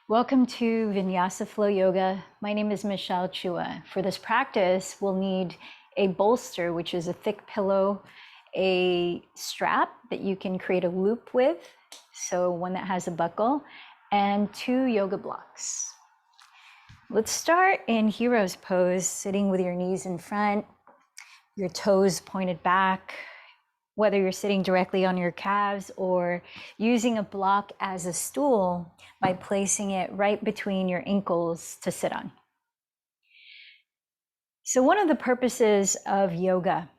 Welcome to Vinyasa Flow Yoga. My name is Michelle Chua. For this practice, we'll need a bolster, which is a thick pillow, a strap that you can create a loop with, so one that has a buckle, and 2 yoga blocks. Let's start in Hero's Pose, sitting with your knees in front, your toes pointed back, whether you're sitting directly on your calves or using a block as a stool by placing it right between your ankles to sit on. So one of the purposes of yoga,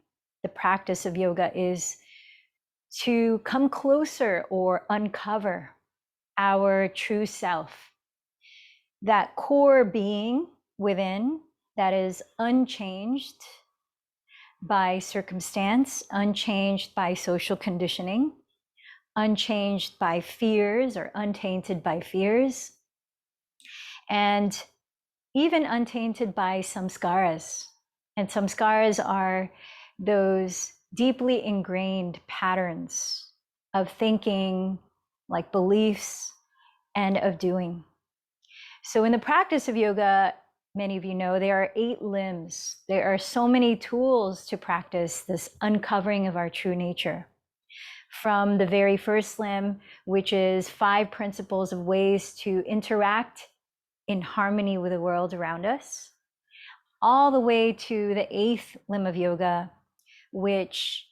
the practice of yoga, is to come closer or uncover our true self, that core being within that is unchanged by circumstance, unchanged by social conditioning, unchanged by fears or untainted by fears, and even untainted by samskaras. And samskaras are those deeply ingrained patterns of thinking, like beliefs, and of doing. So in the practice of yoga, many of you know, there are 8 limbs. There are so many tools to practice this uncovering of our true nature. From the very first limb, which is 5 principles of ways to interact in harmony with the world around us, all the way to the 8th limb of yoga, which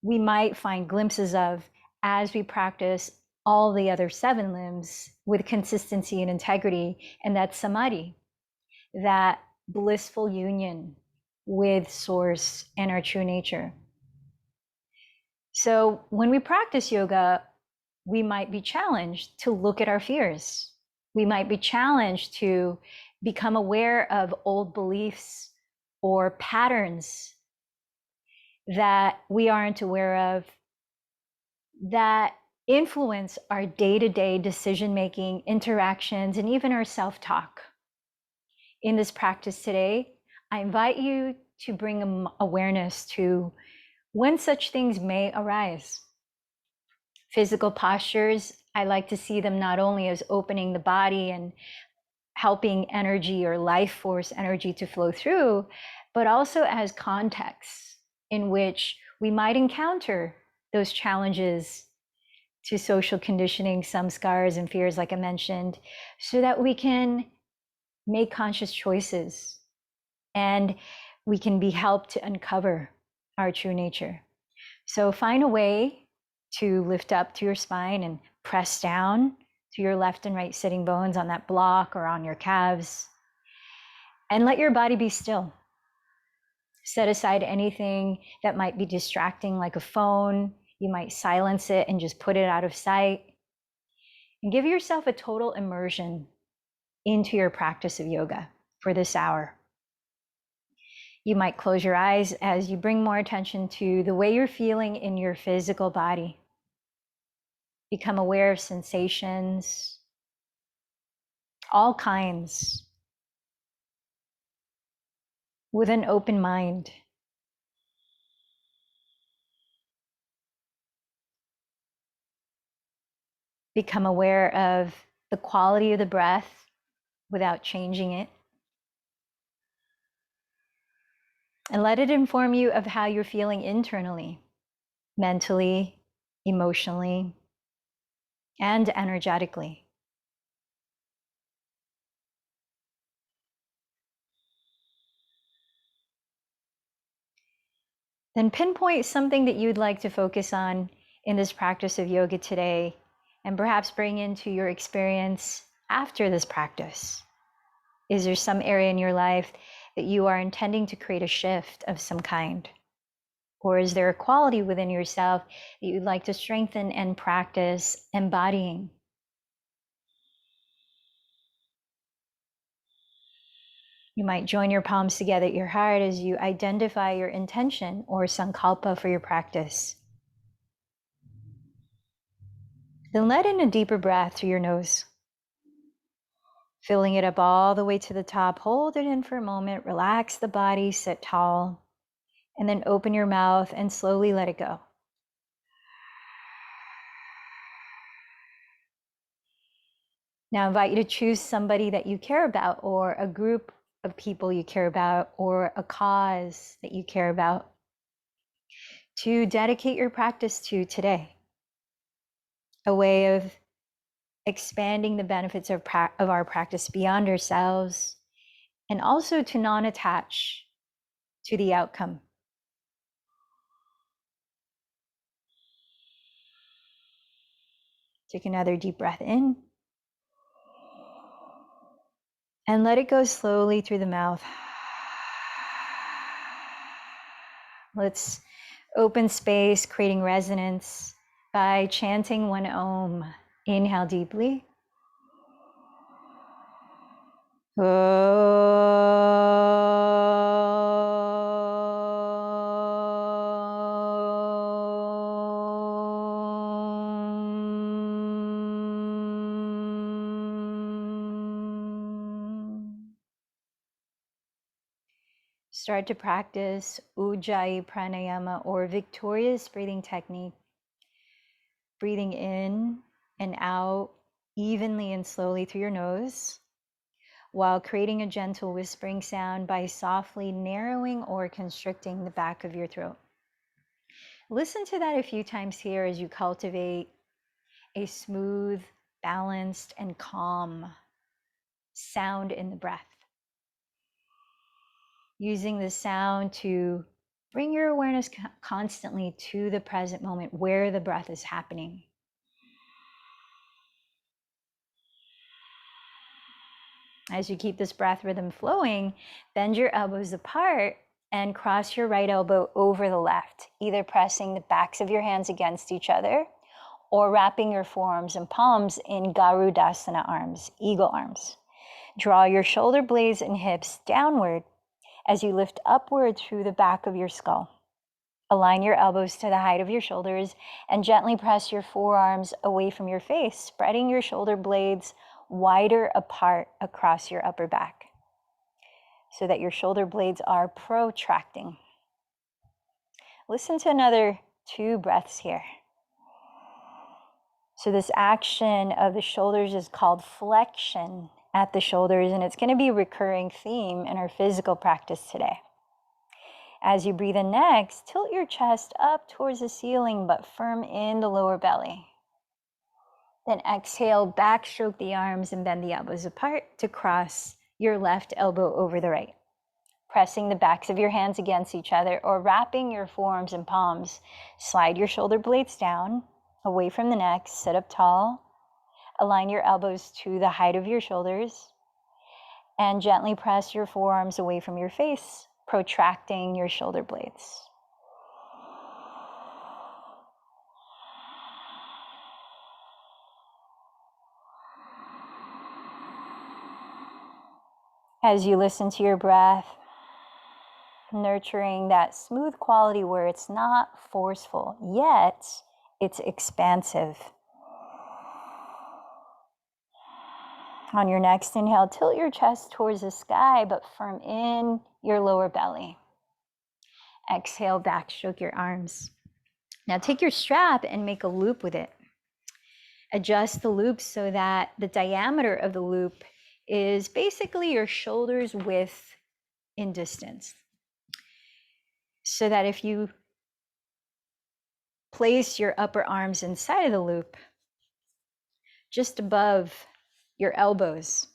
we might find glimpses of as we practice all the other 7 limbs with consistency and integrity, and that's samadhi, that blissful union with source and our true nature. So when we practice yoga, we might be challenged to look at our fears. We might be challenged to become aware of old beliefs or patterns that we aren't aware of that influence our day-to-day decision-making, interactions, and even our self-talk. In this practice today, I invite you to bring awareness to when such things may arise. Physical postures, I like to see them not only as opening the body and helping energy or life force energy to flow through, but also as contexts in which we might encounter those challenges to social conditioning, samskaras and fears, like I mentioned, so that we can make conscious choices and we can be helped to uncover our true nature. So find a way to lift up to your spine and press down to your left and right sitting bones on that block or on your calves, and let your body be still. Set aside anything that might be distracting, like a phone. You might silence it and just put it out of sight. And give yourself a total immersion into your practice of yoga for this hour. You might close your eyes as you bring more attention to the way you're feeling in your physical body. Become aware of sensations, all kinds, with an open mind. Become aware of the quality of the breath without changing it. And let it inform you of how you're feeling internally, mentally, emotionally, and energetically. Then pinpoint something that you'd like to focus on in this practice of yoga today, and perhaps bring into your experience after this practice. Is there some area in your life that you are intending to create a shift of some kind? Or is there a quality within yourself that you'd like to strengthen and practice embodying? You might join your palms together at your heart as you identify your intention or sankalpa for your practice. Then let in a deeper breath through your nose. Filling it up all the way to the top. Hold it in for a moment. Relax the body, sit tall, and then open your mouth and slowly let it go. Now I invite you to choose somebody that you care about, or a group of people you care about, or a cause that you care about, to dedicate your practice to today. A way of expanding the benefits of our practice beyond ourselves, and also to non-attach to the outcome. Take another deep breath in. And let it go slowly through the mouth. Let's open space, creating resonance by chanting one Om. Inhale deeply. Start to practice Ujjayi Pranayama, or victorious breathing technique. Breathing in and out evenly and slowly through your nose, while creating a gentle whispering sound by softly narrowing or constricting the back of your throat. Listen to that a few times here as you cultivate a smooth, balanced, and calm sound in the breath. Using the sound to bring your awareness constantly to the present moment where the breath is happening. As you keep this breath rhythm flowing, bend your elbows apart and cross your right elbow over the left, either pressing the backs of your hands against each other or wrapping your forearms and palms in Garudasana arms, eagle arms. Draw your shoulder blades and hips downward as you lift upward through the back of your skull. Align your elbows to the height of your shoulders and gently press your forearms away from your face, spreading your shoulder blades wider apart across your upper back so that your shoulder blades are protracting. Listen to another 2 breaths here. So this action of the shoulders is called flexion at the shoulders, and it's going to be a recurring theme in our physical practice today. As you breathe in next, tilt your chest up towards the ceiling, but firm in the lower belly. Then exhale, backstroke the arms and bend the elbows apart to cross your left elbow over the right. Pressing the backs of your hands against each other or wrapping your forearms and palms, slide your shoulder blades down, away from the neck, sit up tall. Align your elbows to the height of your shoulders and gently press your forearms away from your face, protracting your shoulder blades. As you listen to your breath, nurturing that smooth quality where it's not forceful, yet it's expansive. On your next inhale, tilt your chest towards the sky, but firm in your lower belly. Exhale, backstroke your arms. Now take your strap and make a loop with it. Adjust the loop so that the diameter of the loop is basically your shoulders width in distance. So that if you place your upper arms inside of the loop, just above your elbows,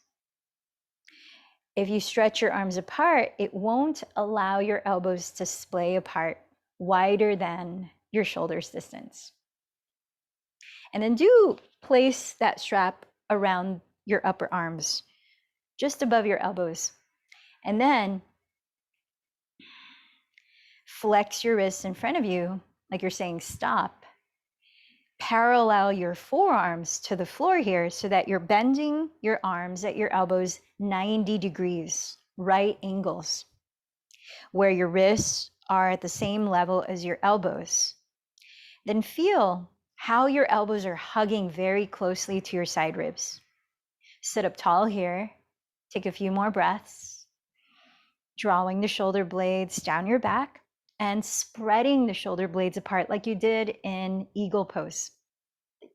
if you stretch your arms apart, it won't allow your elbows to splay apart wider than your shoulders distance. And then do place that strap around your upper arms, just above your elbows. And then flex your wrists in front of you, like you're saying stop. Parallel your forearms to the floor here so that you're bending your arms at your elbows 90 degrees, right angles, where your wrists are at the same level as your elbows. Then feel how your elbows are hugging very closely to your side ribs. Sit up tall here. Take a few more breaths, drawing the shoulder blades down your back and spreading the shoulder blades apart like you did in eagle pose,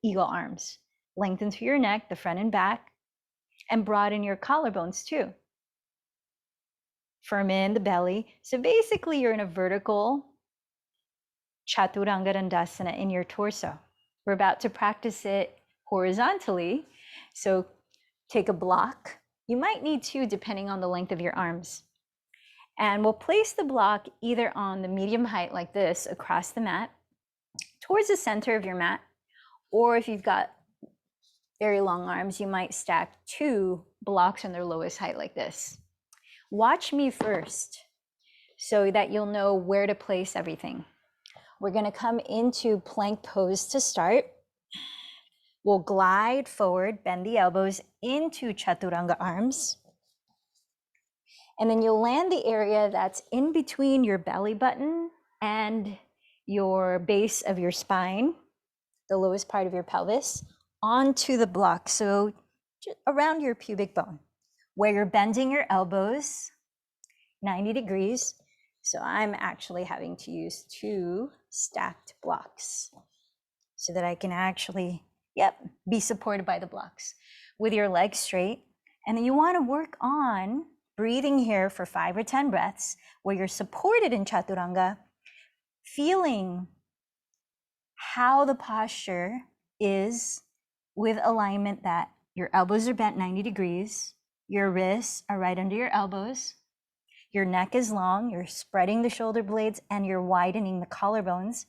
eagle arms. Lengthen through your neck, the front and back, and broaden your collarbones too. Firm in the belly. So basically you're in a vertical Chaturanga Dandasana in your torso. We're about to practice it horizontally. So take a block. You might need two depending on the length of your arms. And we'll place the block either on the medium height like this across the mat, towards the center of your mat, or if you've got very long arms, you might stack two blocks on their lowest height like this. Watch me first so that you'll know where to place everything. We're going to come into plank pose to start. We'll glide forward, bend the elbows into Chaturanga arms. And then you'll land the area that's in between your belly button and your base of your spine, the lowest part of your pelvis, onto the block. So just around your pubic bone, where you're bending your elbows 90 degrees. So I'm actually having to use two stacked blocks so that I can actually, be supported by the blocks with your legs straight. And then you want to work on breathing here for 5 or 10 breaths where you're supported in Chaturanga, feeling how the posture is with alignment that your elbows are bent 90 degrees, your wrists are right under your elbows, your neck is long, you're spreading the shoulder blades and you're widening the collarbones,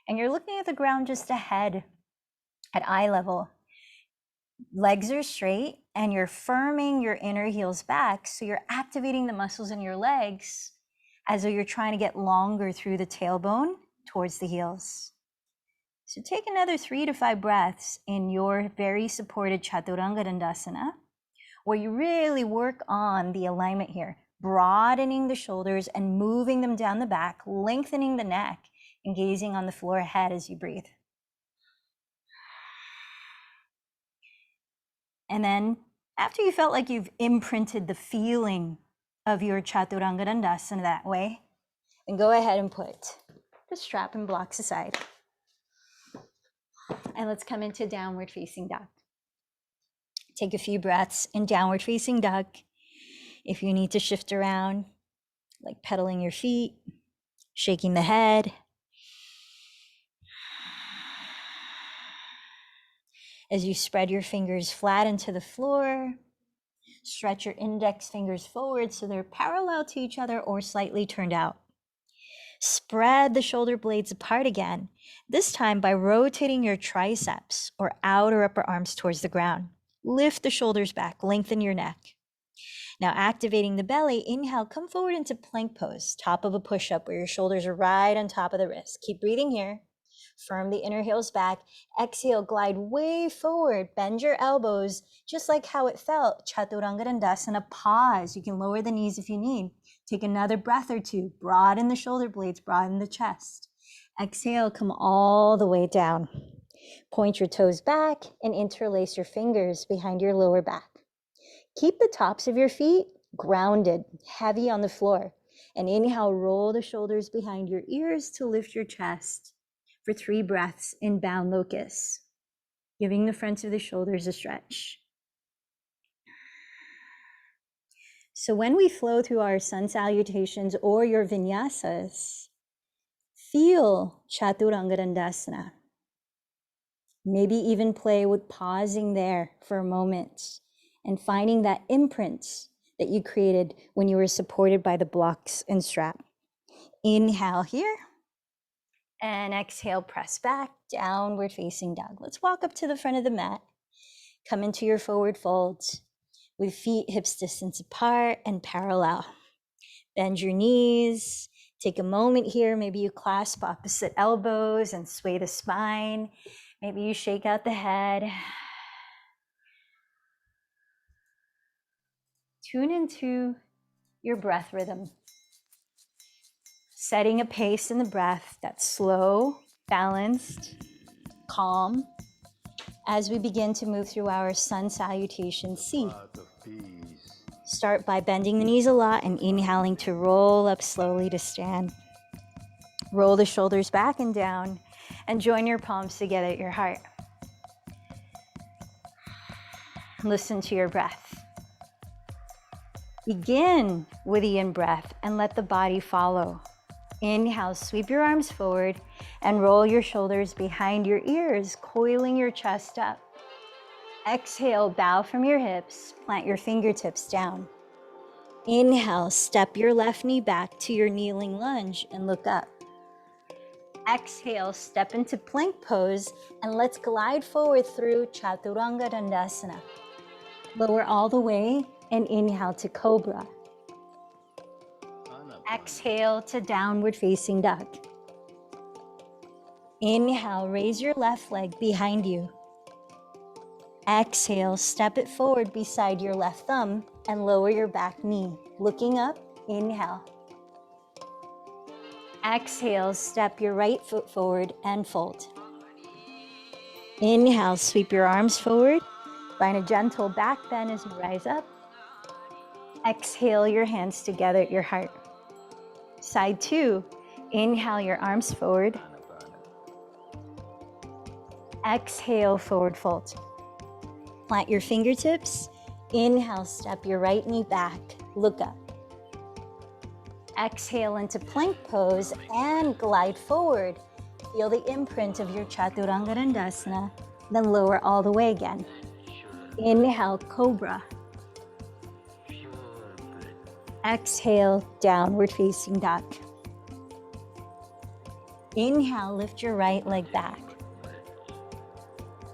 and you're looking at the ground just ahead at eye level. Legs are straight and you're firming your inner heels back, so you're activating the muscles in your legs as though you're trying to get longer through the tailbone towards the heels. So take another 3 to 5 breaths in your very supported Chaturanga Dandasana, where you really work on the alignment here, broadening the shoulders and moving them down the back, lengthening the neck and gazing on the floor ahead as you breathe. And then after you felt like you've imprinted the feeling of your Chaturanga Dandasana that way, then go ahead and put the strap and blocks aside. And let's come into downward facing dog. Take a few breaths in downward facing dog. If you need to shift around, like pedaling your feet, shaking the head. As you spread your fingers flat into the floor, stretch your index fingers forward so they're parallel to each other or slightly turned out. Spread the shoulder blades apart again, this time by rotating your triceps or outer upper arms towards the ground. Lift the shoulders back, lengthen your neck. Now activating the belly, inhale, come forward into plank pose, top of a push-up where your shoulders are right on top of the wrist. Keep breathing here. Firm the inner heels back. Exhale, glide way forward. Bend your elbows, just like how it felt. Chaturanga Dandasana, pause. You can lower the knees if you need. Take another breath or two. Broaden the shoulder blades, broaden the chest. Exhale, come all the way down. Point your toes back and interlace your fingers behind your lower back. Keep the tops of your feet grounded, heavy on the floor. And inhale, roll the shoulders behind your ears to lift your chest for 3 breaths in bound locust, giving the fronts of the shoulders a stretch. So when we flow through our sun salutations or your vinyasas, feel Chaturanga Dandasana. Maybe even play with pausing there for a moment and finding that imprint that you created when you were supported by the blocks and strap. Inhale here. And exhale, press back, downward facing dog. Let's walk up to the front of the mat. Come into your forward folds with feet hips distance apart and parallel. Bend your knees. Take a moment here. Maybe you clasp opposite elbows and sway the spine. Maybe you shake out the head. Tune into your breath rhythm. Setting a pace in the breath that's slow, balanced, calm, as we begin to move through our sun salutation C. Start by bending the knees a lot and inhaling to roll up slowly to stand. Roll the shoulders back and down and join your palms together at your heart. Listen to your breath. Begin with the in-breath and let the body follow. Inhale, sweep your arms forward and roll your shoulders behind your ears, coiling your chest up. Exhale, bow from your hips, plant your fingertips down. Inhale, step your left knee back to your kneeling lunge and look up. Exhale, step into plank pose and let's glide forward through Chaturanga Dandasana. Lower all the way and inhale to Cobra. Exhale to Downward Facing Dog. Inhale, raise your left leg behind you. Exhale, step it forward beside your left thumb and lower your back knee. Looking up, inhale. Exhale, step your right foot forward and fold. Inhale, sweep your arms forward. Find a gentle back bend as you rise up. Exhale, your hands together at your heart. Side two, inhale your arms forward. Exhale, forward fold. Plant your fingertips. Inhale, step your right knee back. Look up. Exhale into plank pose and glide forward. Feel the imprint of your Chaturanga Dandasana, then lower all the way again. Inhale, Cobra. Exhale, Downward Facing Dog. Inhale, lift your right leg back.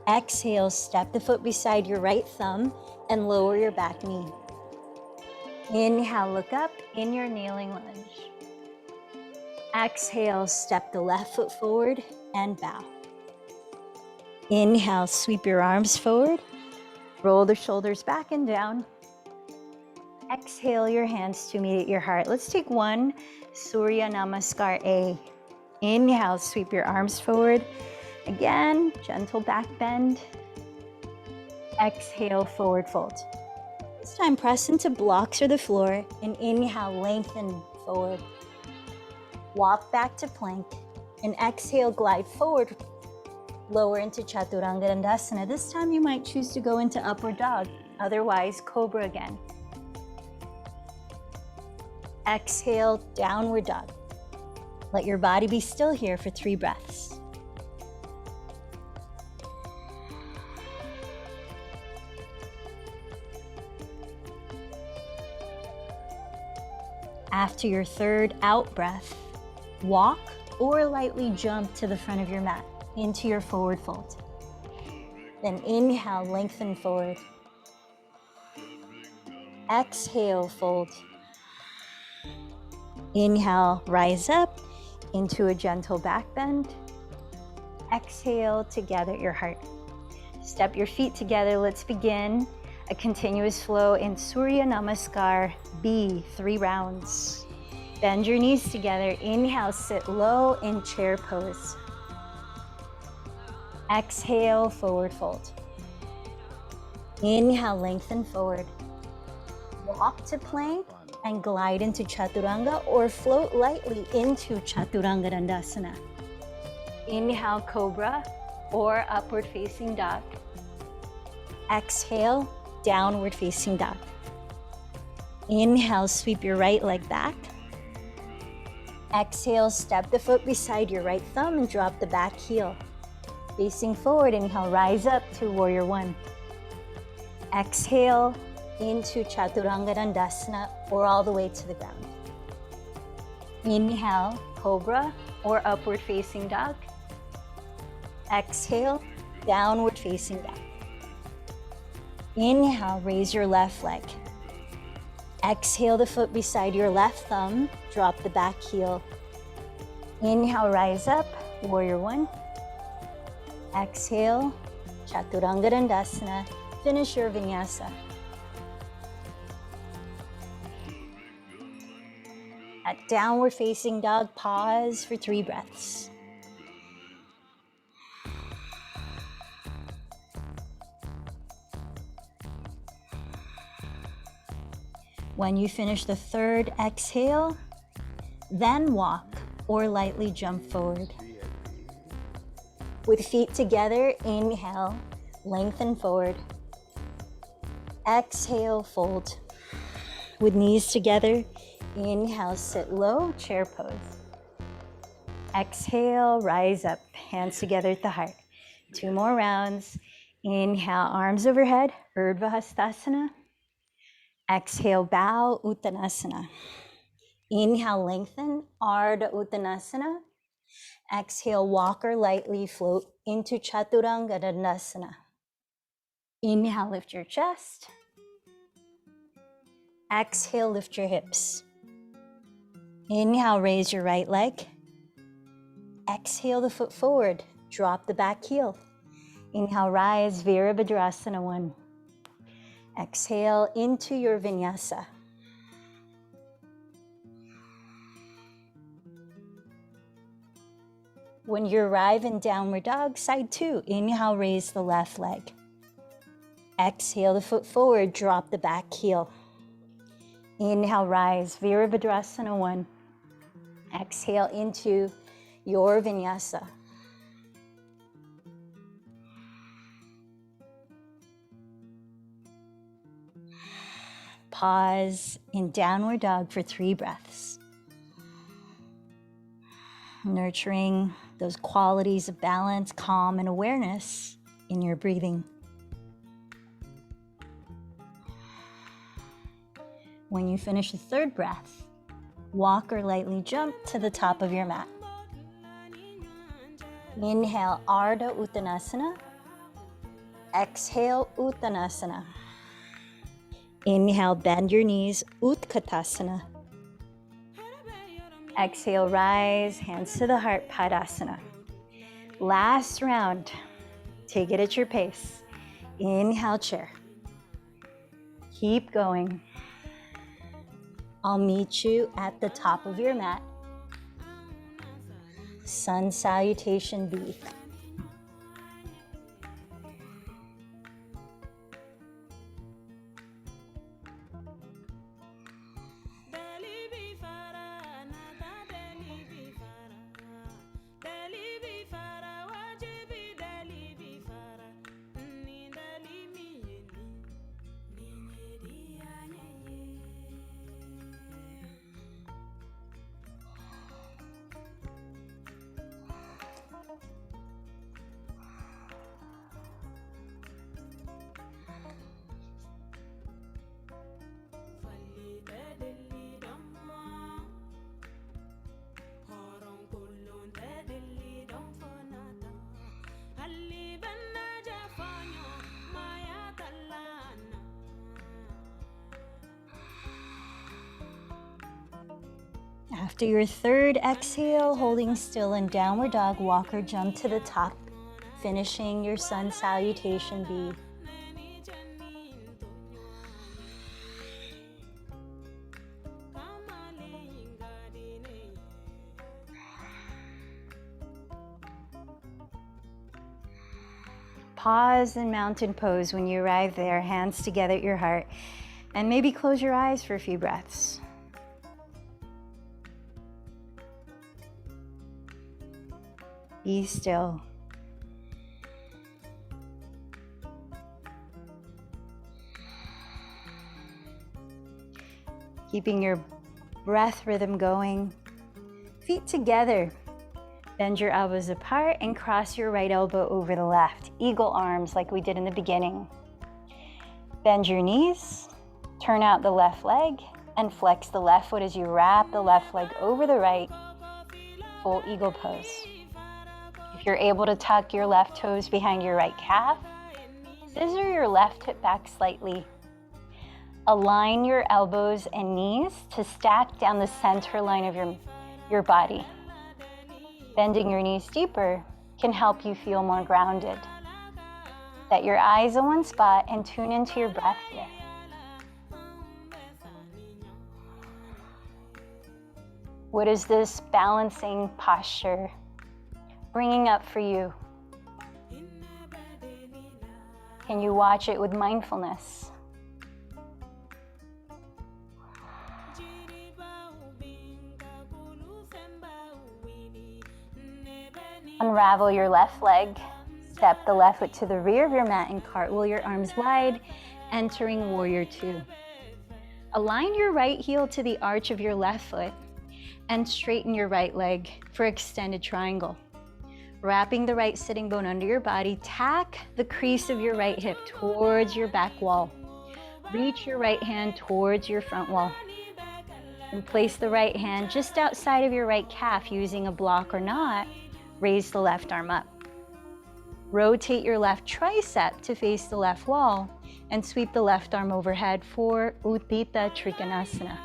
Exhale, step the foot beside your right thumb and lower your back knee. Inhale, look up in your kneeling lunge. Exhale, step the left foot forward and bow. Inhale, sweep your arms forward. Roll the shoulders back and down. Exhale your hands to meet at your heart. Let's take one Surya Namaskar A. Inhale, sweep your arms forward. Again, gentle back bend. Exhale, forward fold. This time, press into blocks or the floor and inhale, lengthen forward. Walk back to plank and exhale, glide forward. Lower into Chaturanga Dandasana. This time you might choose to go into upward dog, otherwise Cobra again. Exhale, downward dog. Let your body be still here for 3 breaths. After your third out breath, walk or lightly jump to the front of your mat into your forward fold. Then inhale, lengthen forward. Exhale, fold. Inhale, rise up into a gentle back bend. Exhale, together at your heart. Step your feet together. Let's begin a continuous flow in Surya Namaskar B, 3 rounds. Bend your knees together. Inhale, sit low in chair pose. Exhale, forward fold. Inhale, lengthen forward. Walk to plank and glide into Chaturanga or float lightly into Chaturanga Dandasana. Inhale, Cobra or Upward Facing Dog. Exhale, Downward Facing Dog. Inhale, sweep your right leg back. Exhale, step the foot beside your right thumb and drop the back heel. Facing forward, inhale, rise up to Warrior One. Exhale into Chaturanga Dandasana or all the way to the ground. Inhale, Cobra or Upward Facing Dog. Exhale, Downward Facing Dog. Inhale, raise your left leg. Exhale the foot beside your left thumb, drop the back heel. Inhale, rise up, Warrior One. Exhale, Chaturanga Dandasana. Finish your Vinyasa. At Downward Facing Dog, pause for 3 breaths. When you finish the third exhale, then walk or lightly jump forward. With feet together, inhale, lengthen forward. Exhale, fold. With knees together, inhale, sit low, chair pose. Exhale, rise up, hands together at the heart. 2 more rounds. Inhale, arms overhead, Urdhva Hastasana. Exhale, bow, Uttanasana. Inhale, lengthen, Ardha Uttanasana. Exhale, walk or lightly float into Chaturanga Dandasana. Inhale, lift your chest. Exhale, lift your hips. Inhale, raise your right leg. Exhale the foot forward, drop the back heel. Inhale, rise, Virabhadrasana 1. Exhale into your Vinyasa. When you arrive in downward dog, side 2, inhale, raise the left leg. Exhale the foot forward, drop the back heel. Inhale, rise, Virabhadrasana 1. Exhale into your Vinyasa. Pause in downward dog for 3 breaths. Nurturing those qualities of balance, calm, and awareness in your breathing. When you finish the 3rd breath, walk or lightly jump to the top of your mat. Inhale, Ardha Uttanasana. Exhale, Uttanasana. Inhale, bend your knees, Utkatasana. Exhale, rise, hands to the heart, Padasana. Last round, take it at your pace. Inhale, chair. Keep going. I'll meet you at the top of your mat. Sun Salutation B. After your 3rd exhale, holding still in downward dog, walk or jump to the top, finishing your Sun Salutation B. Pause in mountain pose when you arrive there, hands together at your heart, and maybe close your eyes for a few breaths. Be still. Keeping your breath rhythm going. Feet together. Bend your elbows apart and cross your right elbow over the left. Eagle arms like we did in the beginning. Bend your knees. Turn out the left leg and flex the left foot as you wrap the left leg over the right. Full eagle pose. If you're able to tuck your left toes behind your right calf, scissor your left hip back slightly. Align your elbows and knees to stack down the center line of your body. Bending your knees deeper can help you feel more grounded. Set your eyes in one spot and tune into your breath here. What is this balancing posture bringing up for you? Can you watch it with mindfulness? Unravel your left leg. Step the left foot to the rear of your mat and cartwheel your arms wide, entering Warrior 2. Align your right heel to the arch of your left foot and straighten your right leg for extended triangle. Wrapping the right sitting bone under your body, tack the crease of your right hip towards your back wall. Reach your right hand towards your front wall. And place the right hand just outside of your right calf using a block or not. Raise the left arm up. Rotate your left tricep to face the left wall and sweep the left arm overhead for Uttita Trikonasana.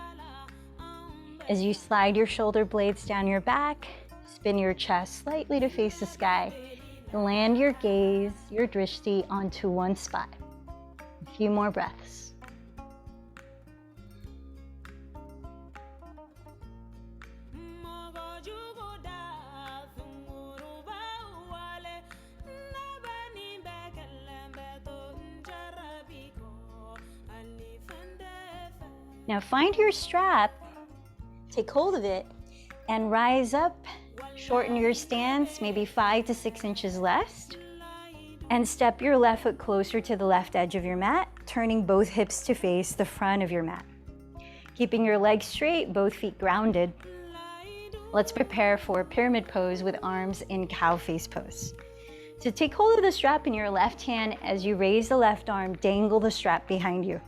As you slide your shoulder blades down your back, spin your chest slightly to face the sky. Land your gaze, your drishti, onto one spot. A few more breaths. Now find your strap, take hold of it, and rise up. Shorten your stance, maybe 5 to 6 inches less, and step your left foot closer to the left edge of your mat, turning both hips to face the front of your mat. Keeping your legs straight, both feet grounded. Let's prepare for pyramid pose with arms in cow face pose. So take hold of the strap in your left hand. As you raise the left arm, dangle the strap behind you.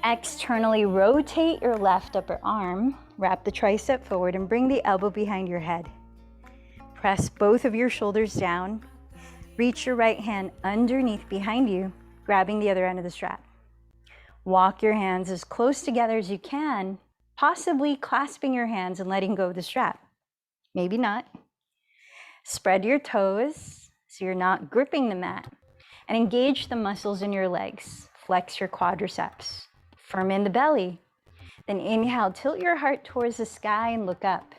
Externally rotate your left upper arm, wrap the tricep forward and bring the elbow behind your head. Press both of your shoulders down. Reach your right hand underneath behind you, grabbing the other end of the strap. Walk your hands as close together as you can, possibly clasping your hands and letting go of the strap. Maybe not. Spread your toes so you're not gripping the mat, and engage the muscles in your legs. Flex your quadriceps. Firm in the belly. Then inhale, tilt your heart towards the sky and look up.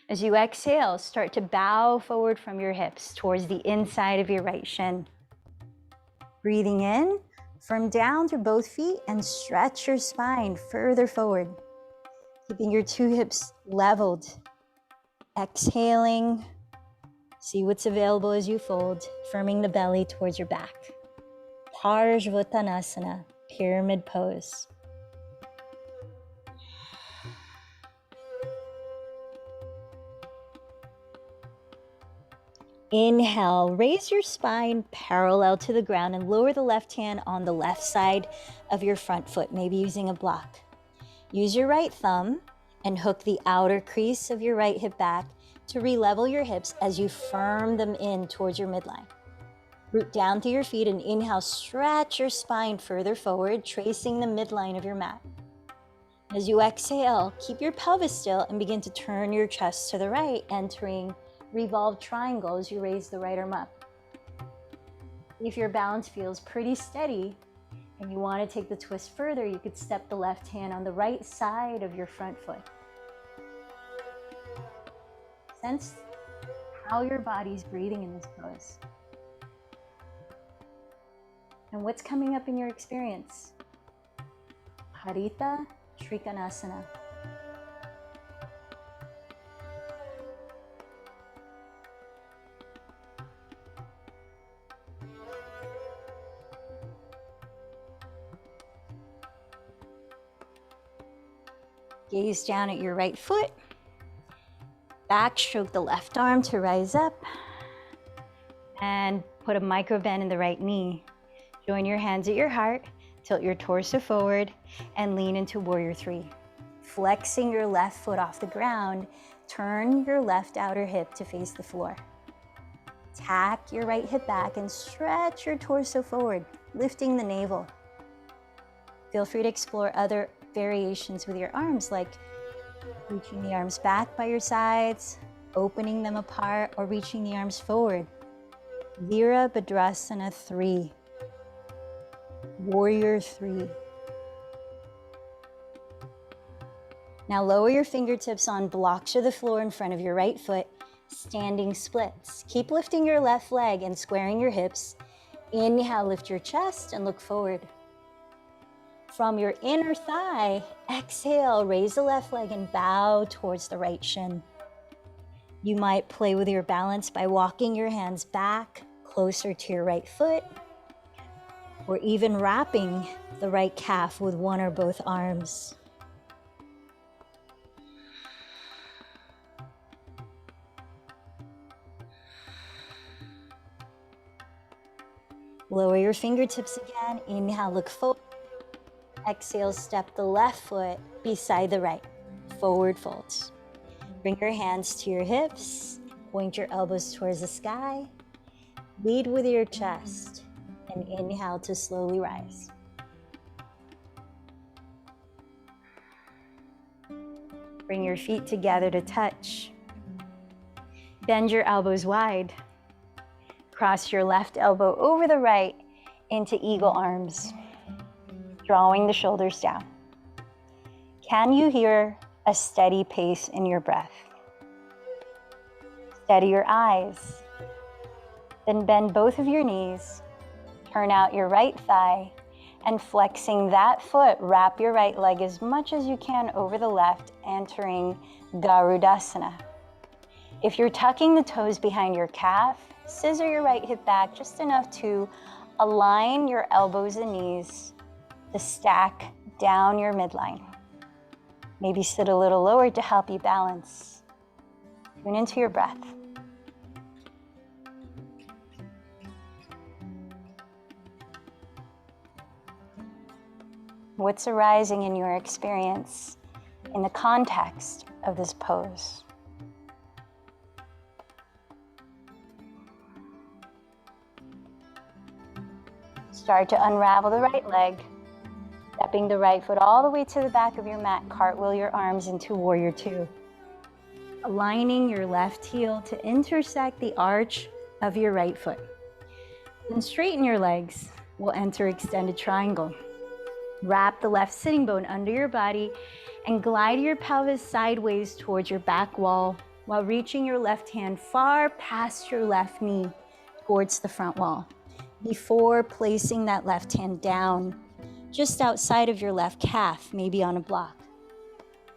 As you exhale, start to bow forward from your hips towards the inside of your right shin. Breathing in, firm down through both feet and stretch your spine further forward. Keeping your two hips leveled. Exhaling, see what's available as you fold, firming the belly towards your back. Parsvottanasana, pyramid pose. Inhale, raise your spine parallel to the ground and lower the left hand on the left side of your front foot, maybe using a block. Use your right thumb and hook the outer crease of your right hip back to re-level your hips as you firm them in towards your midline. Root down through your feet and inhale, stretch your spine further forward, tracing the midline of your mat. As you exhale, keep your pelvis still and begin to turn your chest to the right, entering revolved triangle as you raise the right arm up. If your balance feels pretty steady and you want to take the twist further, you could step the left hand on the right side of your front foot. Sense how your body's breathing in this pose. And what's coming up in your experience? Uttita Trikonasana. Gaze down at your right foot. Backstroke the left arm to rise up. And put a micro bend in the right knee. Join your hands at your heart, tilt your torso forward, and lean into Warrior 3. Flexing your left foot off the ground, turn your left outer hip to face the floor. Tack your right hip back and stretch your torso forward, lifting the navel. Feel free to explore other variations with your arms, like reaching the arms back by your sides, opening them apart, or reaching the arms forward. Virabhadrasana 3. Warrior 3. Now lower your fingertips on blocks or the floor in front of your right foot, standing splits. Keep lifting your left leg and squaring your hips. Inhale, lift your chest and look forward. From your inner thigh, exhale, raise the left leg and bow towards the right shin. You might play with your balance by walking your hands back closer to your right foot, or even wrapping the right calf with one or both arms. Lower your fingertips again. Inhale, look forward. Exhale, step the left foot beside the right. Forward folds. Bring your hands to your hips. Point your elbows towards the sky. Lead with your chest. And inhale to slowly rise. Bring your feet together to touch. Bend your elbows wide. Cross your left elbow over the right into eagle arms, drawing the shoulders down. Can you hear a steady pace in your breath? Steady your eyes. Then bend both of your knees. Turn out your right thigh, and flexing that foot, wrap your right leg as much as you can over the left, entering Garudasana. If you're tucking the toes behind your calf, scissor your right hip back just enough to align your elbows and knees to stack down your midline. Maybe sit a little lower to help you balance. Tune into your breath. What's arising in your experience in the context of this pose? Start to unravel the right leg, stepping the right foot all the way to the back of your mat. Cartwheel your arms into Warrior Two. Aligning your left heel to intersect the arch of your right foot. Then straighten your legs. We'll enter Extended Triangle. Wrap the left sitting bone under your body and glide your pelvis sideways towards your back wall while reaching your left hand far past your left knee towards the front wall before placing that left hand down just outside of your left calf, maybe on a block.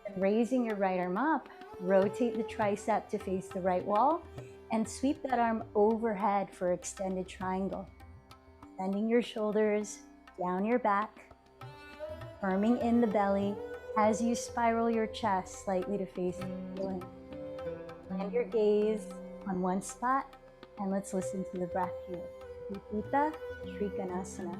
And raising your right arm up, rotate the tricep to face the right wall and sweep that arm overhead for Extended Triangle. Bending your shoulders down your back, firming in the belly as you spiral your chest slightly to face the ceiling. Land your gaze on one spot and let's listen to the breath here. Upita Trikonasana.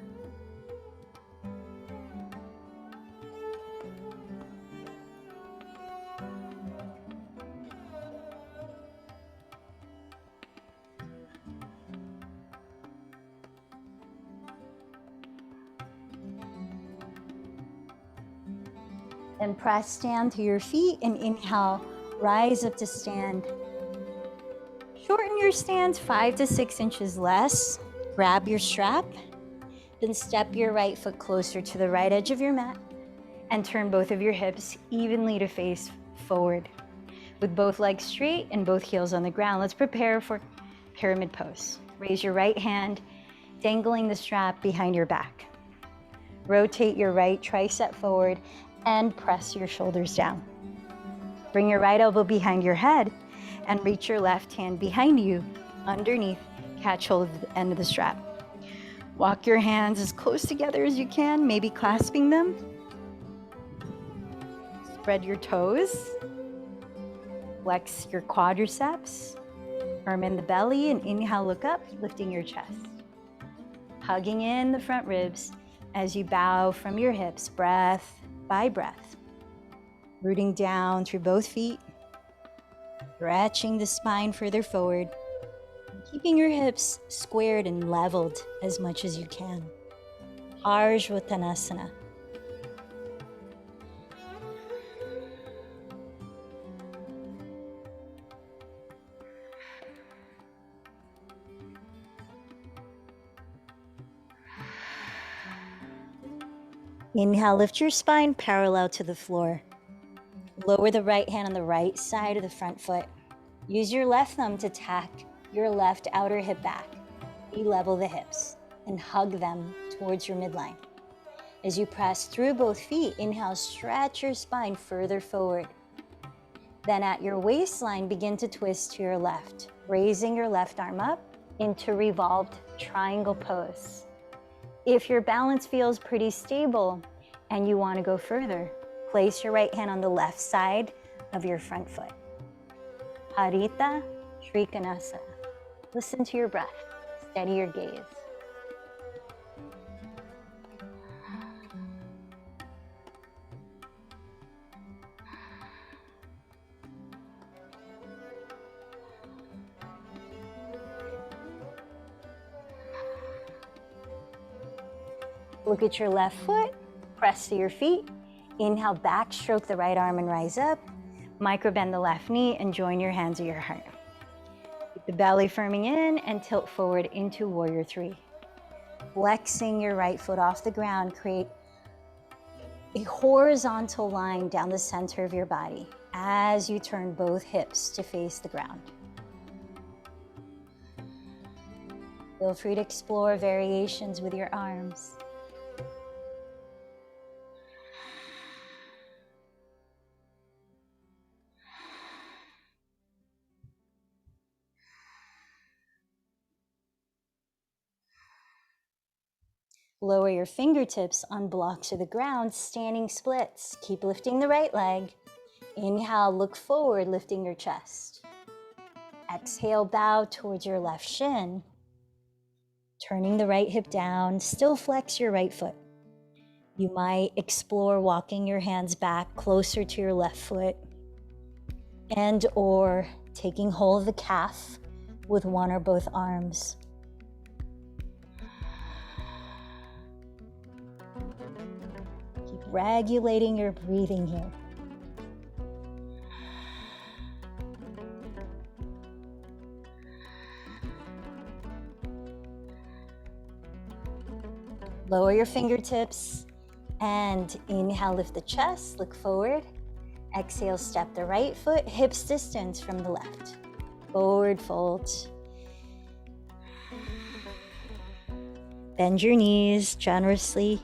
Then press down to your feet and inhale, rise up to stand. Shorten your stance 5 to 6 inches less. Grab your strap, then step your right foot closer to the right edge of your mat and turn both of your hips evenly to face forward. With both legs straight and both heels on the ground, let's prepare for pyramid pose. Raise your right hand, dangling the strap behind your back. Rotate your right tricep forward and press your shoulders down. Bring your right elbow behind your head and reach your left hand behind you, underneath, catch hold of the end of the strap. Walk your hands as close together as you can, maybe clasping them. Spread your toes. Flex your quadriceps. Firm in the belly and inhale, look up, lifting your chest. Hugging in the front ribs as you bow from your hips, breath by breath. Rooting down through both feet. Stretching the spine further forward. Keeping your hips squared and leveled as much as you can. Ardhva. Inhale, lift your spine parallel to the floor. Lower the right hand on the right side of the front foot. Use your left thumb to tack your left outer hip back. Level the hips and hug them towards your midline. As you press through both feet, inhale, stretch your spine further forward. Then at your waistline, begin to twist to your left, raising your left arm up into revolved triangle pose. If your balance feels pretty stable and you want to go further, place your right hand on the left side of your front foot. Harita Trikonasa. Listen to your breath. Steady your gaze. Look at your left foot, press to your feet. Inhale, back, stroke the right arm and rise up. Micro bend the left knee and join your hands at your heart. Keep the belly firming in and tilt forward into warrior three. Flexing your right foot off the ground, create a horizontal line down the center of your body as you turn both hips to face the ground. Feel free to explore variations with your arms. Lower your fingertips on blocks of the ground, standing splits. Keep lifting the right leg. Inhale, look forward, lifting your chest. Exhale, bow towards your left shin. Turning the right hip down, still flex your right foot. You might explore walking your hands back closer to your left foot and or taking hold of the calf with one or both arms. Keep regulating your breathing here. Lower your fingertips and inhale, lift the chest, look forward. Exhale, step the right foot, hips distance from the left. Forward fold. Bend your knees generously.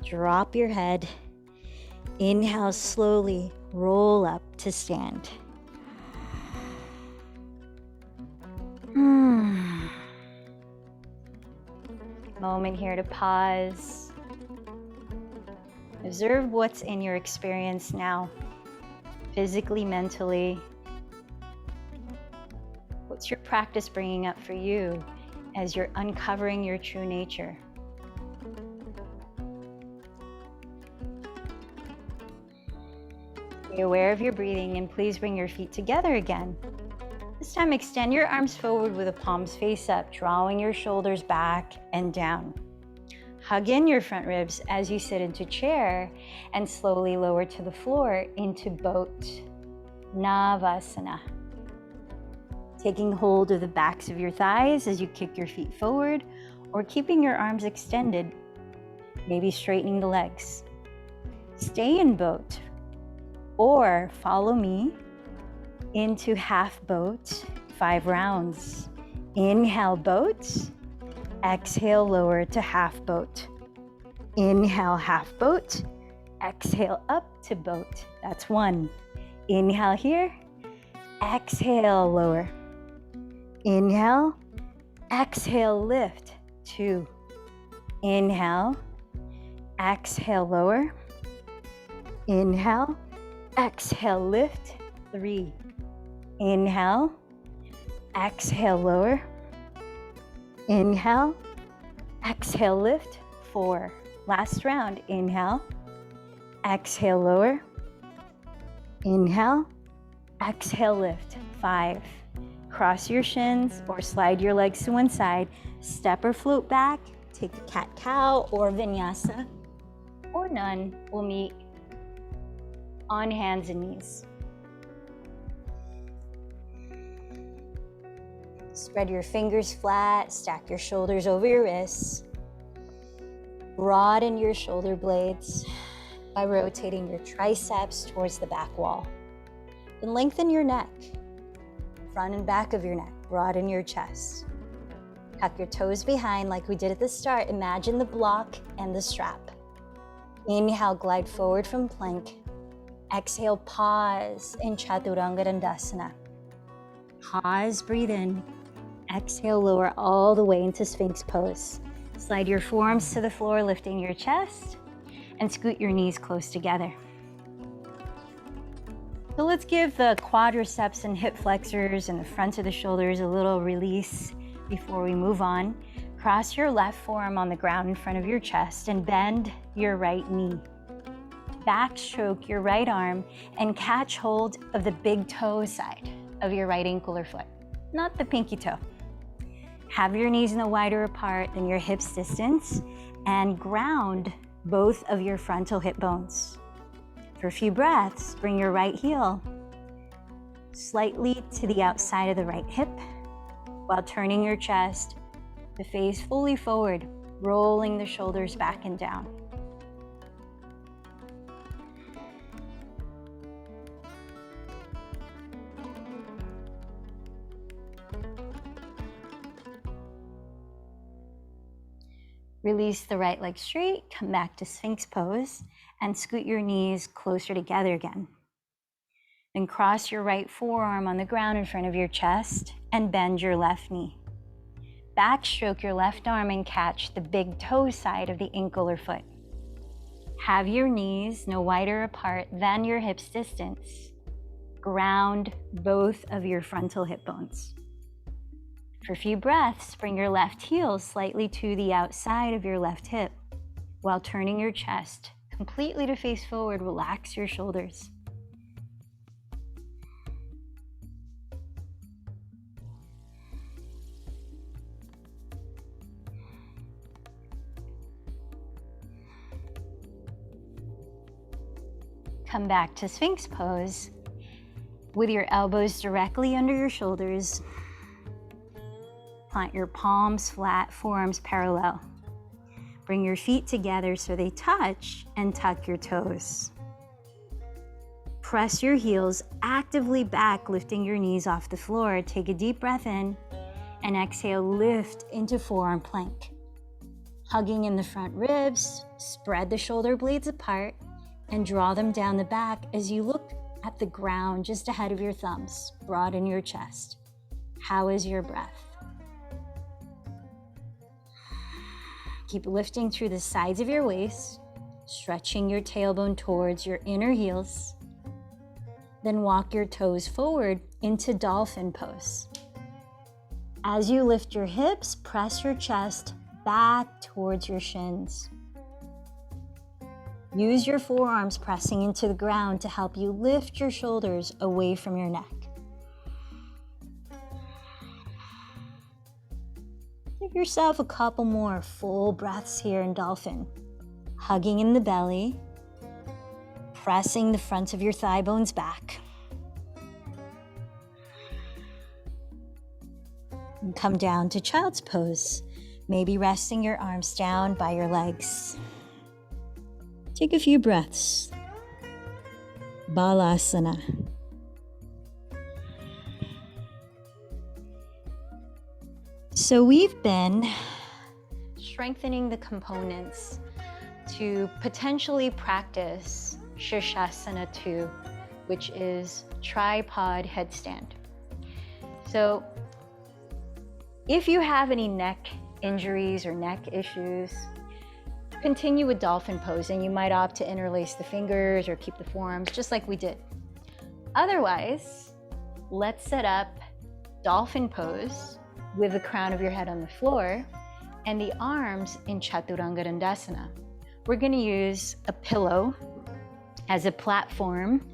Drop your head. Inhale, slowly roll up to stand. Moment here to pause. Observe what's in your experience now, physically, mentally. What's your practice bringing up for you as you're uncovering your true nature? Be aware of your breathing and please bring your feet together again. This time, extend your arms forward with the palms face up, drawing your shoulders back and down. Hug in your front ribs as you sit into chair and slowly lower to the floor into boat Navasana. Taking hold of the backs of your thighs as you kick your feet forward or keeping your arms extended, maybe straightening the legs. Stay in boat or follow me into half boat, 5 rounds. Inhale, boat. Exhale, lower to half boat. Inhale, half boat. Exhale, up to boat. That's 1. Inhale here. Exhale, lower. Inhale. Exhale, lift. 2. Inhale. Exhale, lower. Inhale. Exhale, lift. 3. Inhale, exhale, lower. Inhale, exhale, lift. 4. Last round. Inhale, exhale, lower. Inhale, exhale, lift. 5. Cross your shins or slide your legs to one side. Step or float back. Take the cat-cow or vinyasa or none. We'll meet on hands and knees. Spread your fingers flat, stack your shoulders over your wrists. Broaden your shoulder blades by rotating your triceps towards the back wall. Then lengthen your neck, front and back of your neck. Broaden your chest. Tuck your toes behind like we did at the start. Imagine the block and the strap. Inhale, glide forward from plank. Exhale, pause in Chaturanga Dandasana. Pause, breathe in. Exhale, lower all the way into Sphinx pose. Slide your forearms to the floor, lifting your chest, and scoot your knees close together. So let's give the quadriceps and hip flexors and the front of the shoulders a little release before we move on. Cross your left forearm on the ground in front of your chest and bend your right knee. Backstroke your right arm and catch hold of the big toe side of your right ankle or foot, not the pinky toe. Have your knees no wider apart than your hips distance and ground both of your frontal hip bones. For a few breaths, bring your right heel slightly to the outside of the right hip while turning your chest to face fully forward, rolling the shoulders back and down. Release the right leg straight, come back to Sphinx pose, and scoot your knees closer together again. Then cross your right forearm on the ground in front of your chest and bend your left knee. Backstroke your left arm and catch the big toe side of the ankle or foot. Have your knees no wider apart than your hips distance. Ground both of your frontal hip bones. For a few breaths, bring your left heel slightly to the outside of your left hip while turning your chest completely to face forward. Relax your shoulders. Come back to Sphinx pose with your elbows directly under your shoulders. Plant your palms flat, forearms parallel. Bring your feet together so they touch and tuck your toes. Press your heels actively back, lifting your knees off the floor. Take a deep breath in and exhale, lift into forearm plank. Hugging in the front ribs, spread the shoulder blades apart and draw them down the back as you look at the ground just ahead of your thumbs. Broaden your chest. How is your breath? Keep lifting through the sides of your waist, stretching your tailbone towards your inner heels. Then walk your toes forward into dolphin pose. As you lift your hips, press your chest back towards your shins. Use your forearms pressing into the ground to help you lift your shoulders away from your neck. Give yourself a couple more full breaths here in dolphin. Hugging in the belly, pressing the fronts of your thigh bones back. And come down to child's pose, maybe resting your arms down by your legs. Take a few breaths. Balasana. So we've been strengthening the components to potentially practice Shirshasana 2, which is tripod headstand. So if you have any neck injuries or neck issues, continue with dolphin pose, and you might opt to interlace the fingers or keep the forearms just like we did. Otherwise, let's set up dolphin pose with the crown of your head on the floor and the arms in Chaturanga Dandasana. We're going to use a pillow as a platform.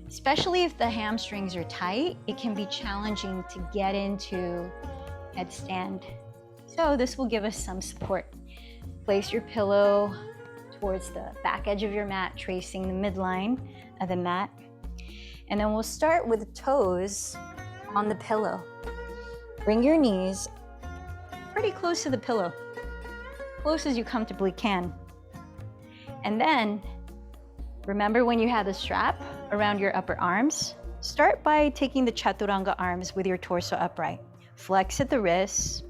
Especially if the hamstrings are tight, it can be challenging to get into headstand. So this will give us some support. Place your pillow towards the back edge of your mat, tracing the midline of the mat. And then we'll start with the toes on the pillow. Bring your knees pretty close to the pillow, close as you comfortably can. And then remember, when you have the strap around your upper arms, start by taking the Chaturanga arms with your torso upright. Flex at the wrists,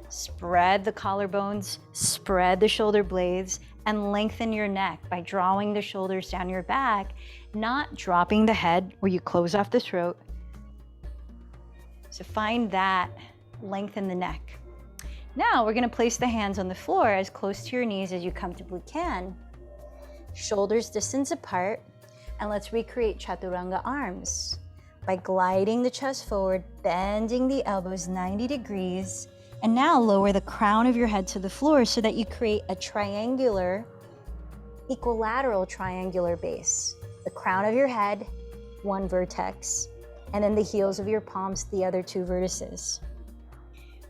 spread the collarbones, spread the shoulder blades, and lengthen your neck by drawing the shoulders down your back, not dropping the head where you close off the throat. So find that length in the neck. Now we're gonna place the hands on the floor as close to your knees as you comfortably can. Shoulders distance apart, and let's recreate Chaturanga arms by gliding the chest forward, bending the elbows 90 degrees, and now lower the crown of your head to the floor so that you create a triangular, equilateral triangular base. The crown of your head, one vertex, and then the heels of your palms, the other two vertices.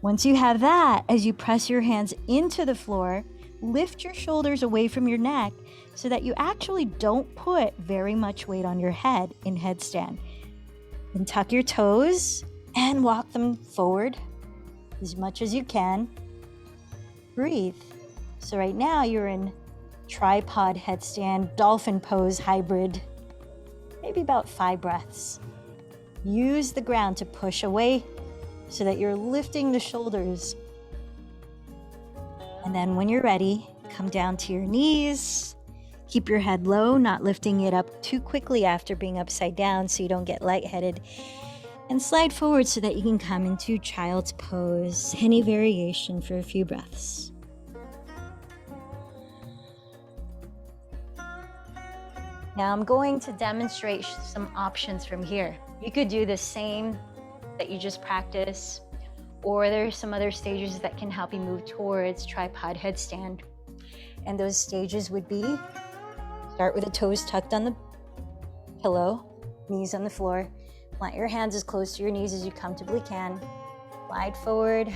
Once you have that, as you press your hands into the floor, lift your shoulders away from your neck so that you actually don't put very much weight on your head in headstand. Then tuck your toes and walk them forward as much as you can. Breathe. So right now you're in tripod headstand, dolphin pose hybrid, maybe about 5 breaths. Use the ground to push away so that you're lifting the shoulders. And then when you're ready, come down to your knees. Keep your head low, not lifting it up too quickly after being upside down so you don't get lightheaded. And slide forward so that you can come into child's pose, any variation for a few breaths. Now I'm going to demonstrate some options from here. You could do the same that you just practiced, or there's some other stages that can help you move towards tripod headstand. And those stages would be, start with the toes tucked on the pillow, knees on the floor. Plant your hands as close to your knees as you comfortably can. Glide forward,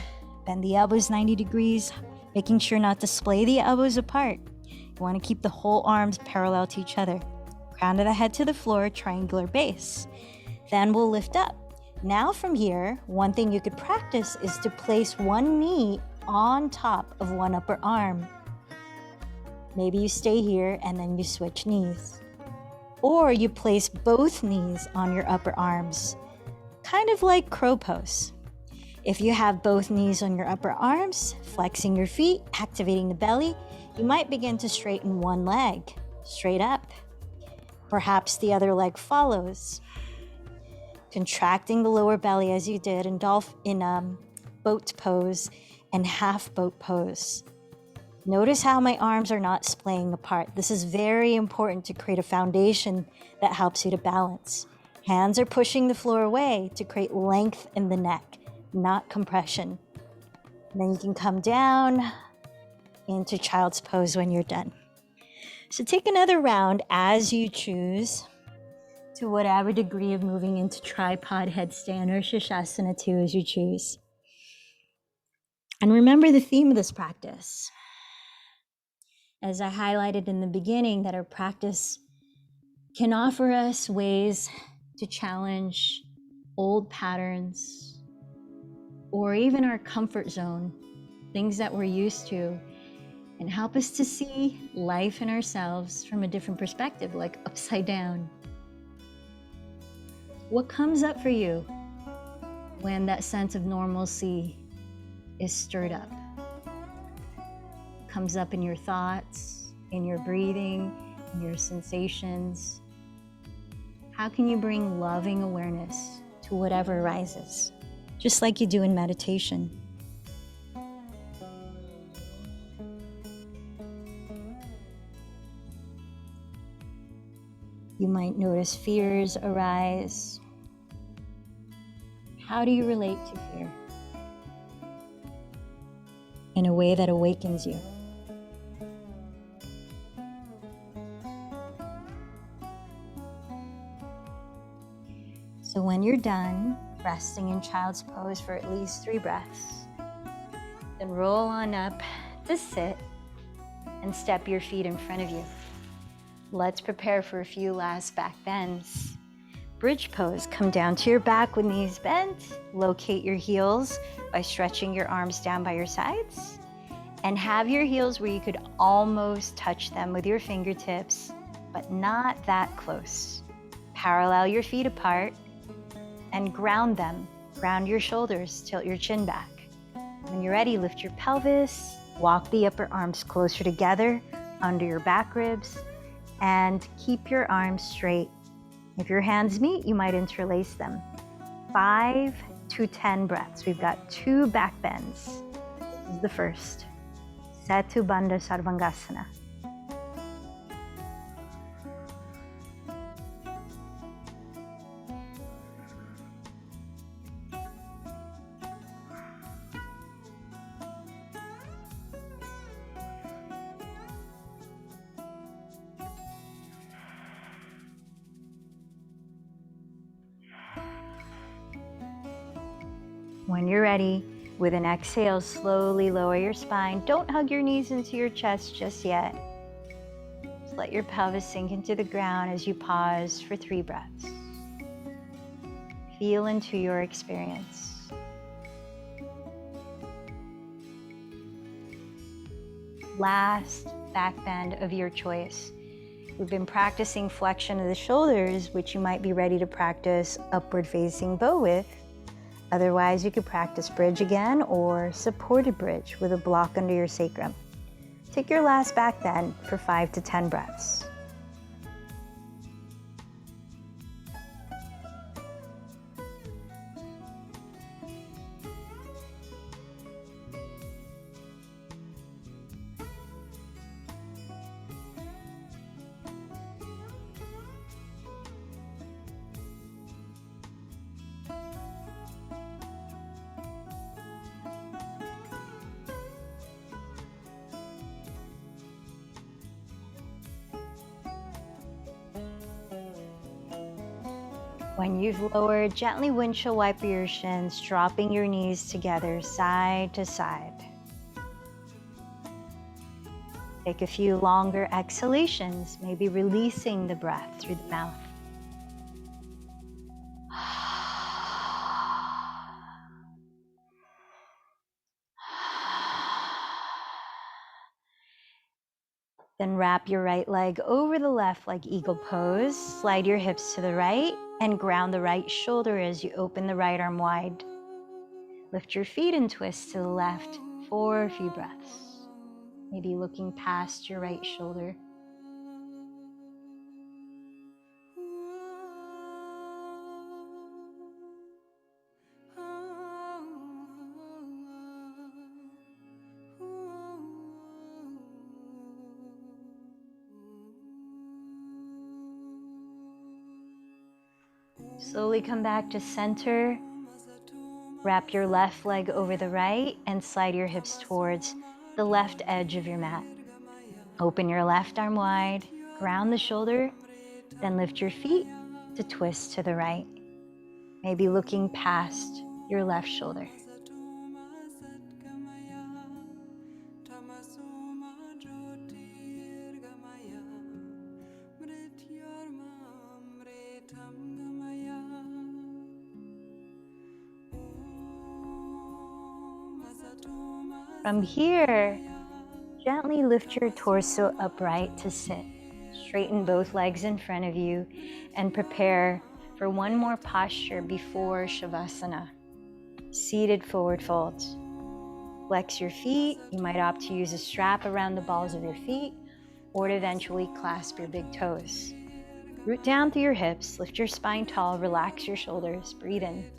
bend the elbows 90 degrees, making sure not to splay the elbows apart. You want to keep the whole arms parallel to each other. Crown of the head to the floor, triangular base. Then we'll lift up. Now from here, one thing you could practice is to place one knee on top of one upper arm. Maybe you stay here and then you switch knees. Or you place both knees on your upper arms, kind of like crow pose. If you have both knees on your upper arms, flexing your feet, activating the belly, you might begin to straighten one leg, straight up. Perhaps the other leg follows. Contracting the lower belly as you did in boat pose and half boat pose. Notice how my arms are not splaying apart. This is very important to create a foundation that helps you to balance. Hands are pushing the floor away to create length in the neck, not compression. And then you can come down into child's pose when you're done. So take another round as you choose, to whatever degree of moving into tripod headstand or Shishasana 2 as you choose. And remember the theme of this practice. As I highlighted in the beginning, that our practice can offer us ways to challenge old patterns or even our comfort zone, things that we're used to, and help us to see life and ourselves from a different perspective, like upside down. What comes up for you when that sense of normalcy is stirred up? Comes up in your thoughts, in your breathing, in your sensations. How can you bring loving awareness to whatever arises, just like you do in meditation? You might notice fears arise. How do you relate to fear? In a way that awakens you. So when you're done, resting in child's pose for at least 3 breaths, then roll on up to sit and step your feet in front of you. Let's prepare for a few last back bends. Bridge pose, come down to your back with knees bent. Locate your heels by stretching your arms down by your sides. And have your heels where you could almost touch them with your fingertips, but not that close. Parallel your feet apart and ground them. Ground your shoulders, tilt your chin back. When you're ready, lift your pelvis, walk the upper arms closer together under your back ribs, and keep your arms straight. If your hands meet, you might interlace them. 5 to 10 breaths. We've got 2 back bends. is the first. Setu Bandha Sarvangasana. When you're ready, with an exhale, slowly lower your spine. Don't hug your knees into your chest just yet. Just let your pelvis sink into the ground as you pause for 3 breaths. Feel into your experience. Last back bend of your choice. We've been practicing flexion of the shoulders, which you might be ready to practice upward facing bow with. Otherwise, you could practice bridge again or supported bridge with a block under your sacrum. Take your last back bend for 5 to 10 breaths. When you've lowered, gently windshield wiper your shins, dropping your knees together side to side. Take a few longer exhalations, maybe releasing the breath through the mouth. Then wrap your right leg over the left like eagle pose. Slide your hips to the right and ground the right shoulder as you open the right arm wide. Lift your feet and twist to the left for a few breaths. Maybe looking past your right shoulder. Slowly come back to center. Wrap your left leg over the right and slide your hips towards the left edge of your mat. Open your left arm wide, ground the shoulder, then lift your feet to twist to the right. Maybe looking past your left shoulder. From here, gently lift your torso upright to sit. Straighten both legs in front of you and prepare for one more posture before Shavasana. Seated forward fold. Flex your feet. You might opt to use a strap around the balls of your feet or to eventually clasp your big toes. Root down through your hips, lift your spine tall, relax your shoulders, breathe in.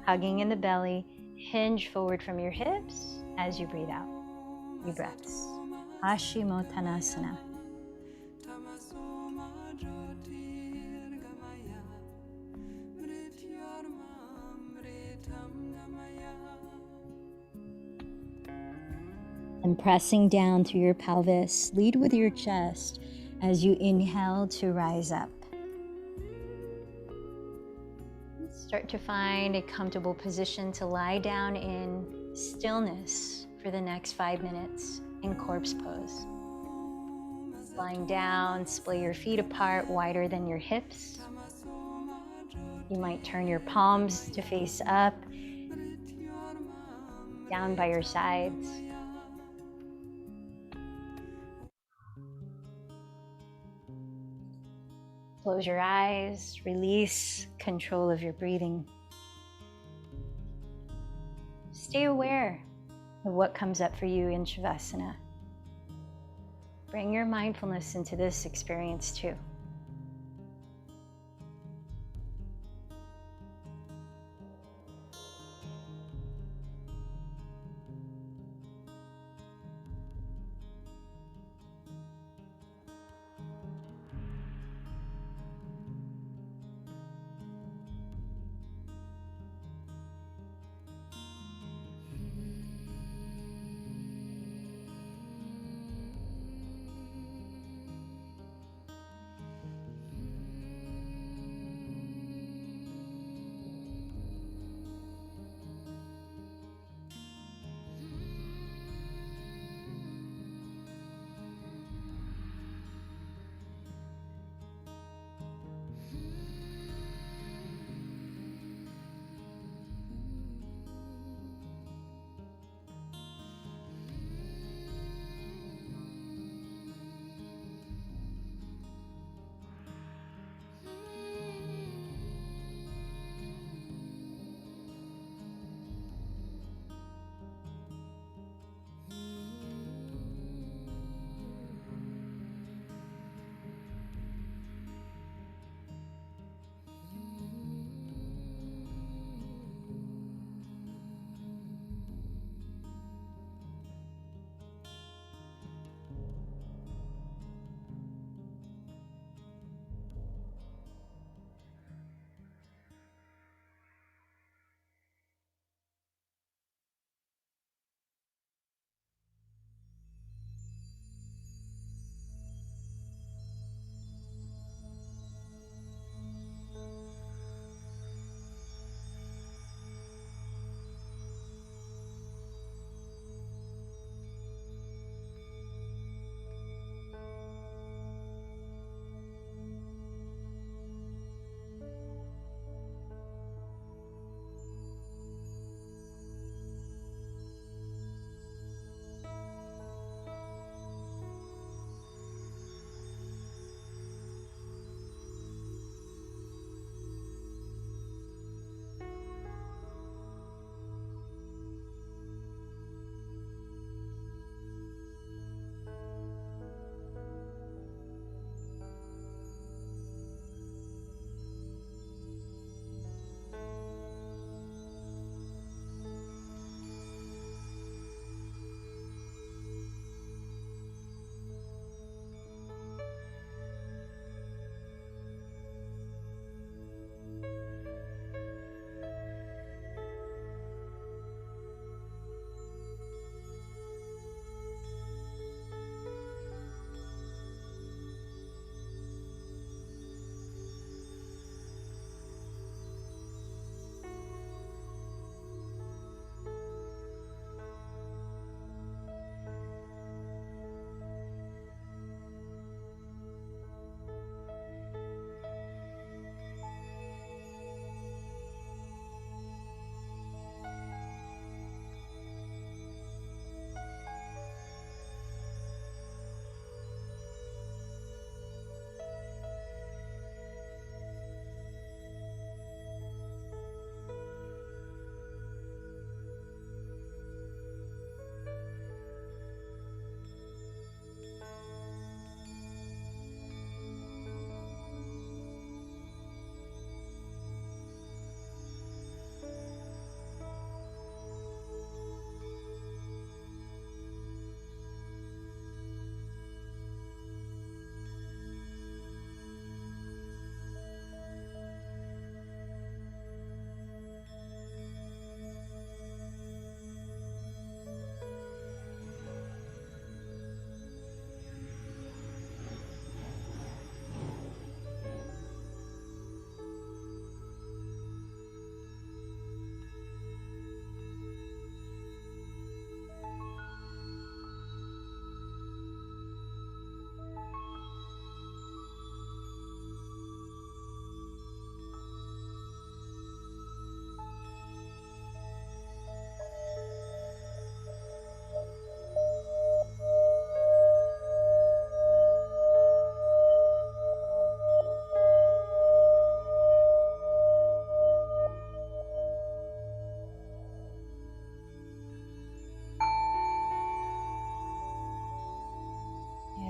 Hugging in the belly, hinge forward from your hips as you breathe out. Few breaths. Paschimottanasana. And pressing down through your pelvis, lead with your chest as you inhale to rise up. Start to find a comfortable position to lie down in stillness for the next 5 minutes in corpse pose. Lying down, split your feet apart wider than your hips. You might turn your palms to face up, down by your sides. Close your eyes, release control of your breathing. Stay aware of what comes up for you in Shavasana. Bring your mindfulness into this experience too.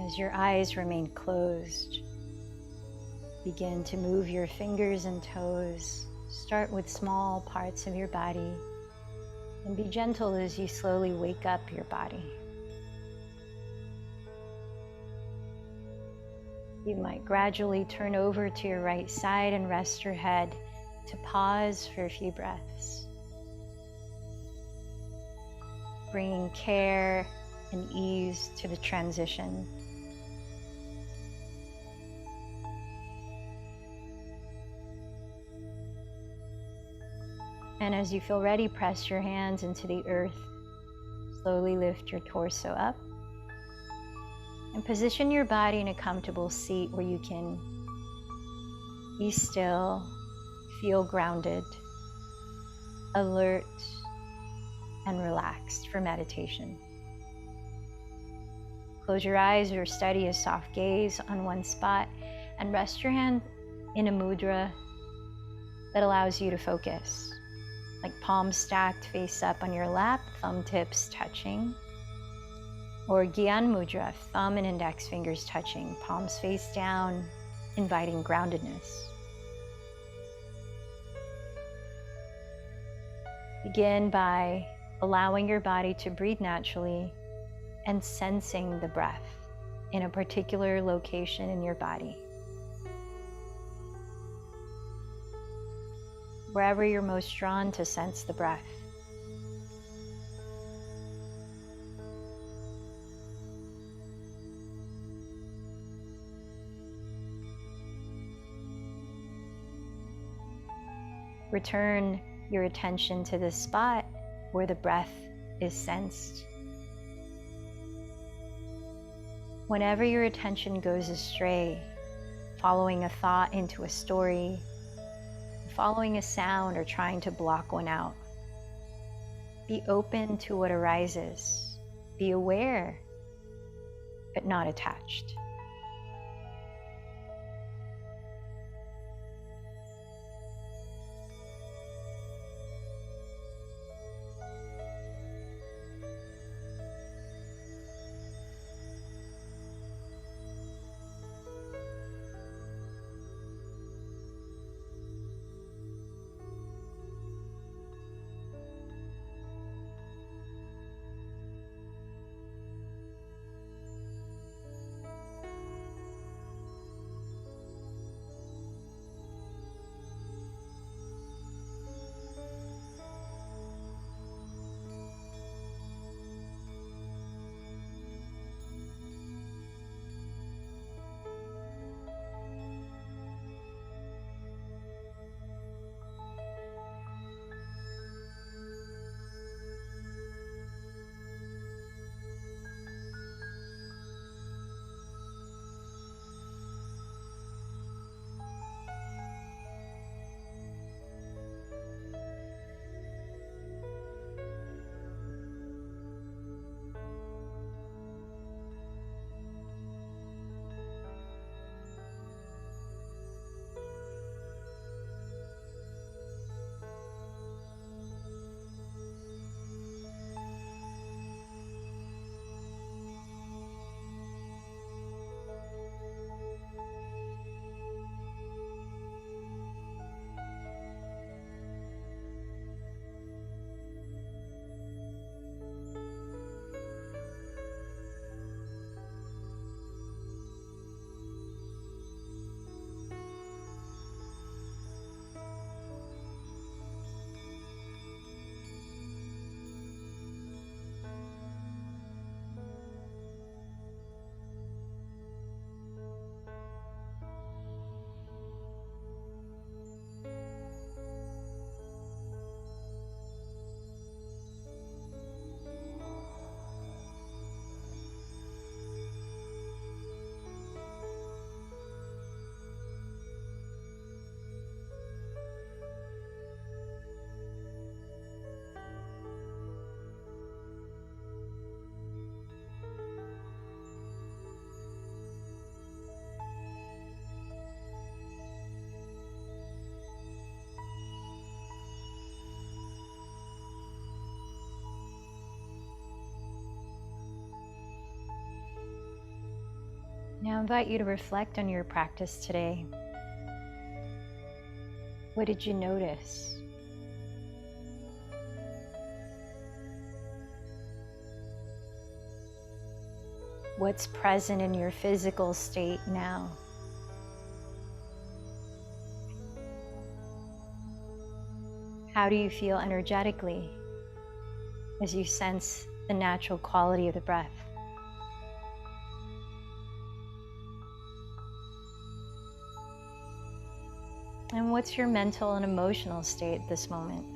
As your eyes remain closed, begin to move your fingers and toes. Start with small parts of your body and be gentle as you slowly wake up your body. You might gradually turn over to your right side and rest your head to pause for a few breaths, bringing care and ease to the transition. And as you feel ready, press your hands into the earth. Slowly lift your torso up and position your body in a comfortable seat where you can be still, feel grounded, alert, and relaxed for meditation. Close your eyes or steady a soft gaze on one spot and rest your hand in a mudra that allows you to focus, like palms stacked face up on your lap, thumb tips touching, or Gyan Mudra, thumb and index fingers touching, palms face down, inviting groundedness. Begin by allowing your body to breathe naturally and sensing the breath in a particular location in your body. Wherever you're most drawn to sense the breath. Return your attention to the spot where the breath is sensed. Whenever your attention goes astray, following a thought into a story, following a sound, or trying to block one out, be open to what arises. Be aware, but not attached. Now I invite you to reflect on your practice today. What did you notice? What's present in your physical state now? How do you feel energetically as you sense the natural quality of the breath? And what's your mental and emotional state at this moment?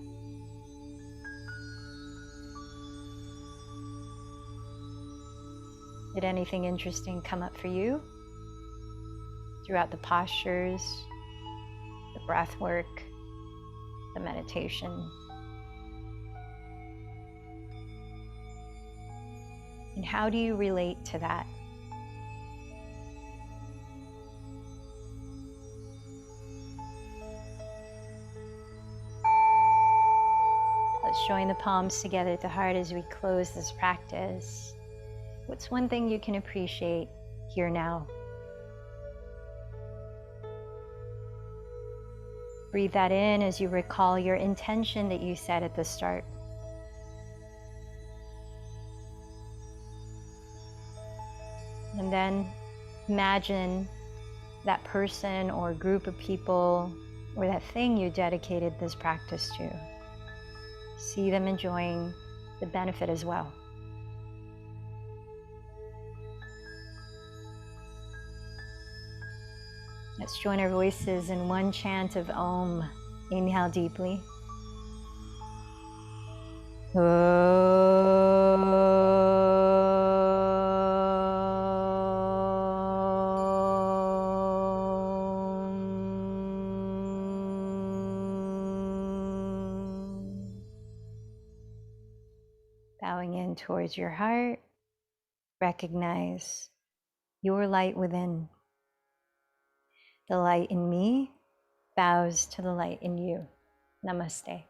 Did anything interesting come up for you throughout the postures, the breath work, the meditation? And how do you relate to that? Let's join the palms together at the heart as we close this practice. What's one thing you can appreciate here now? Breathe that in as you recall your intention that you set at the start. And then imagine that person or group of people or that thing you dedicated this practice to. See them enjoying the benefit as well. Let's join our voices in one chant of Om. Inhale deeply. Bowing in towards your heart, recognize your light within. The light in me bows to the light in you. Namaste.